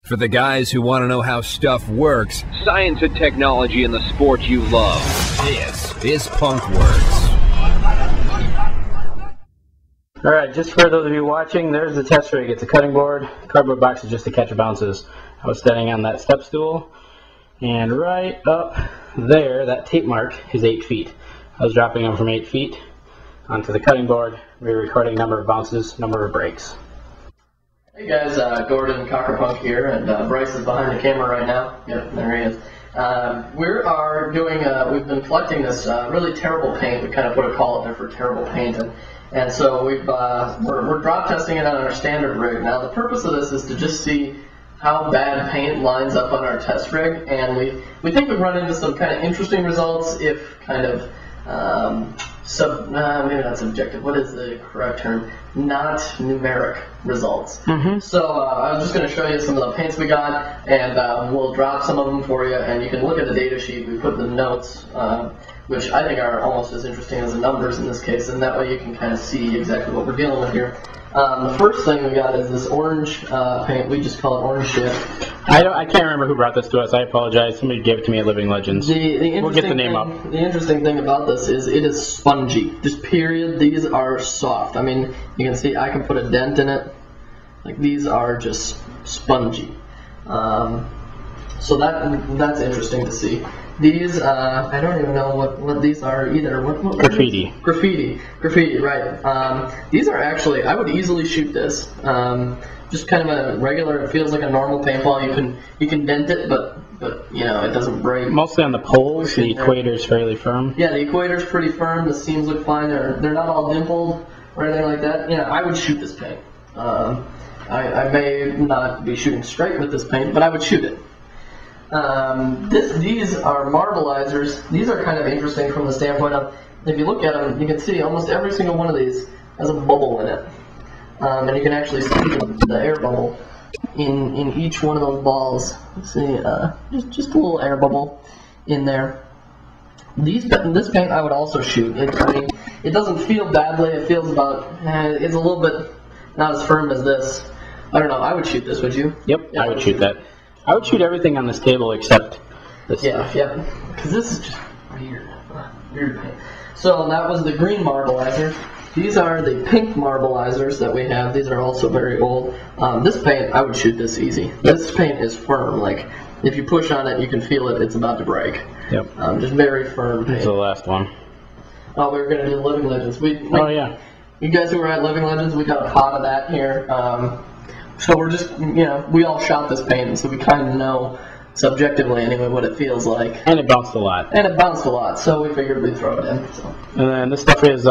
For the guys who want to know how stuff works, science and technology in the sport you love, this is Punkworks. Alright, just for those of you watching, there's the test rig. It's a cutting board. Cardboard box is just to catch bounces. I was standing on that step stool, and right up there, that tape mark is 8 feet. I was dropping them from 8 feet onto the cutting board. We were recording number of bounces, number of breaks. Hey guys, Gordon Cockerpunk here, and Bryce is behind the camera right now. Yep, there he is. We've been collecting this really terrible paint. We kind of put a call out there for terrible paint, and so we're drop testing it on our standard rig. Now the purpose of this is to just see how bad paint lines up on our test rig, and we think we've run into some kind of interesting results if kind of maybe not subjective. What is the correct term? Not numeric results. So I was just going to show you some of the paints we got, and we'll drop some of them for you, and you can look at the data sheet. We put the notes, which I think are almost as interesting as the numbers in this case, and that way you can kind of see exactly what we're dealing with here. The first thing we got is this orange paint. We just call it orange shit. I can't remember who brought this to us. I apologize. Somebody gave it to me at Living Legends. We'll get the name up. The interesting thing about this is it is spongy. Just period. These are soft. I mean, you can see I can put a dent in it. Like, these are just spongy. So that's interesting to see. These, I don't even know what these are either. What Graffiti. Graffiti, right. These are actually, I would easily shoot this. Just kind of a regular, it feels like a normal paintball. You can dent it, but you know, it doesn't break. Mostly on the poles, the equator's fairly firm. Yeah, the equator's pretty firm. The seams look fine. They're not all dimpled or anything like that. You know, I would shoot this paint. I may not be shooting straight with this paint, but I would shoot it. These are marbleizers. These are kind of interesting from the standpoint of, if you look at them, you can see almost every single one of these has a bubble in it. And you can actually see the air bubble in each one of those balls. Let's see, just a little air bubble in there. This paint I would also shoot. I mean, it doesn't feel badly. It feels about, it's a little bit not as firm as this. I don't know, I would shoot this, would you? Yep, I would shoot that. I would shoot everything on this table except this stuff. Yeah, because this is just weird paint. So that was the green marbleizer. These are the pink marbleizers that we have. These are also very old. This paint, I would shoot this easy. This paint is firm. Like, if you push on it, you can feel it. It's about to break. Yep. Just very firm paint. This is the last one. Oh, we were going to do Living Legends. Oh, yeah. You guys who were at Living Legends, we got a pot of that here. So we're just, you know, we all shot this paint, so we kind of know, subjectively anyway, what it feels like. And it bounced a lot. So we figured we'd throw it in. So. And then this stuff is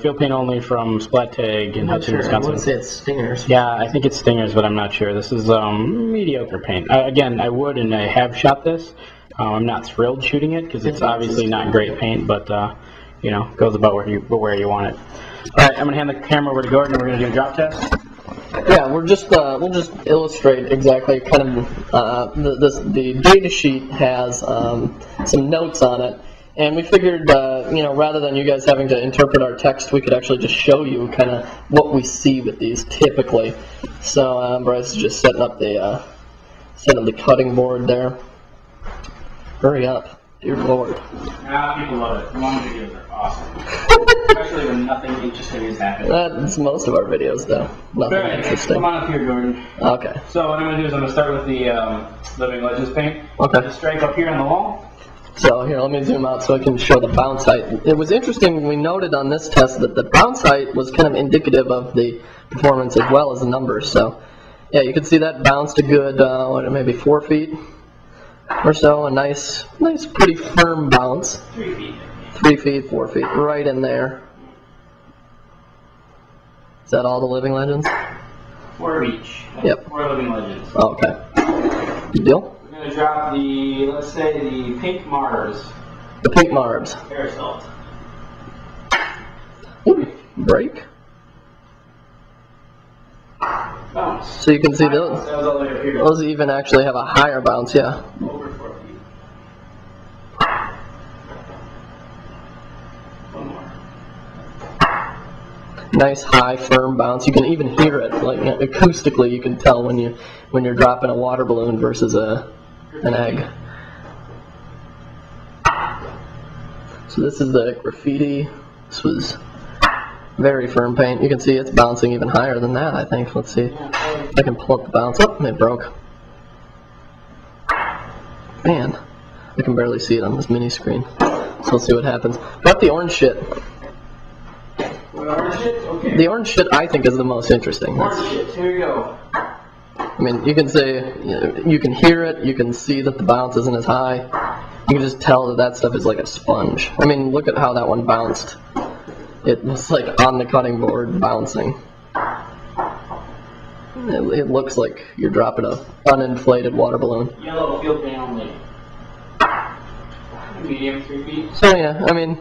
field paint only from Splat Tag in Hudson, Wisconsin. I would say it's Stingers. Yeah, I think it's Stingers, but I'm not sure. This is mediocre paint. Again, I would and I have shot this. I'm not thrilled shooting it because it's obviously not great paint, but you know, goes about where you want it. All right, I'm gonna hand the camera over to Gordon, and we're gonna do a drop test. Yeah, we'll just illustrate exactly kind of the data sheet has some notes on it, and we figured you know, rather than you guys having to interpret our text, we could actually just show you kind of what we see with these typically. So Bryce is just setting up the cutting board there. Hurry up, dear Lord. People love it. Long videos are awesome. Especially when nothing interesting is happening. That's most of our videos, though. Nothing interesting. Come on up here, Gordon. Okay. So what I'm going to do is I'm going to start with the Living Legends paint. Okay. Just stripe up here on the wall. So here, let me zoom out so I can show the bounce height. It was interesting, we noted on this test that the bounce height was kind of indicative of the performance as well as the numbers. So yeah, you can see that bounced a good, maybe 4 feet or so. A nice, pretty firm bounce. 3 feet. 3 feet, 4 feet, right in there. Is that all the Living Legends? 4 of each. Yep. 4 Living Legends. Oh, okay. Good deal. We're going to drop the, let's say, the pink Mars. The pink Marbs. Air salt. Ooh, break. Bounce. So you can see those. That was all the way up here. Those even actually have a higher bounce, yeah. Over 4 feet. One more. nice high firm bounce. You can even hear it, like acoustically. You can tell when you're dropping a water balloon versus an egg. So this is the graffiti. This was very firm paint. You can see it's bouncing even higher than that, I think. Let's see if I can pull up the bounce. Oh, it broke. Man, I can barely see it on this mini screen. So let's see what happens. Got the orange shit. Orange shit? Okay. The orange shit I think is the most interesting. Orange shit, here you go. I mean, you can say, you can hear it, you can see that the bounce isn't as high. You can just tell that that stuff is like a sponge. I mean, look at how that one bounced. It was like on the cutting board bouncing. It looks like you're dropping a uninflated water balloon. Yellow field paint only. Medium 3 feet. So yeah, I mean,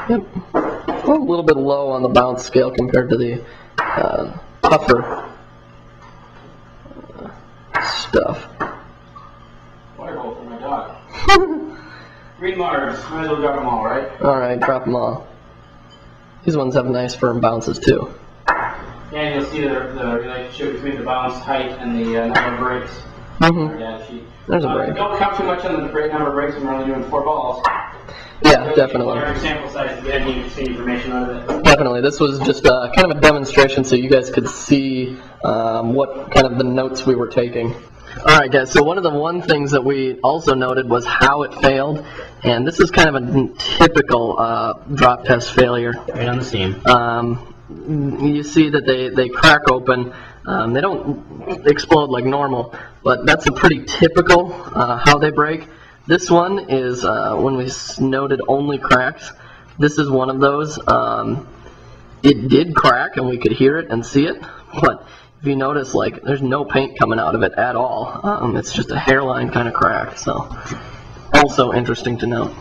yep, a little bit low on the bounce scale compared to the tougher stuff. Water hole for my dog. Green Mars, might as well drop them all, right? Alright, drop them all. These ones have nice firm bounces too. And you'll see the relationship between the bounce height and the number of breaks. There's a break. Don't count too much on the break number of breaks when we're only doing 4 balls. Yeah, definitely. Whatever sample size, you can see information out of it. Definitely. This was just kind of a demonstration so you guys could see what kind of the notes we were taking. Alright guys, so one of the things that we also noted was how it failed, and this is kind of a typical drop test failure. Right on the seam. You see that they crack open. They don't explode like normal, but that's a pretty typical how they break. This one is when we noted only cracks. This is one of those. It did crack, and we could hear it and see it, but if you notice, like, there's no paint coming out of it at all. It's just a hairline kind of crack, so also interesting to note.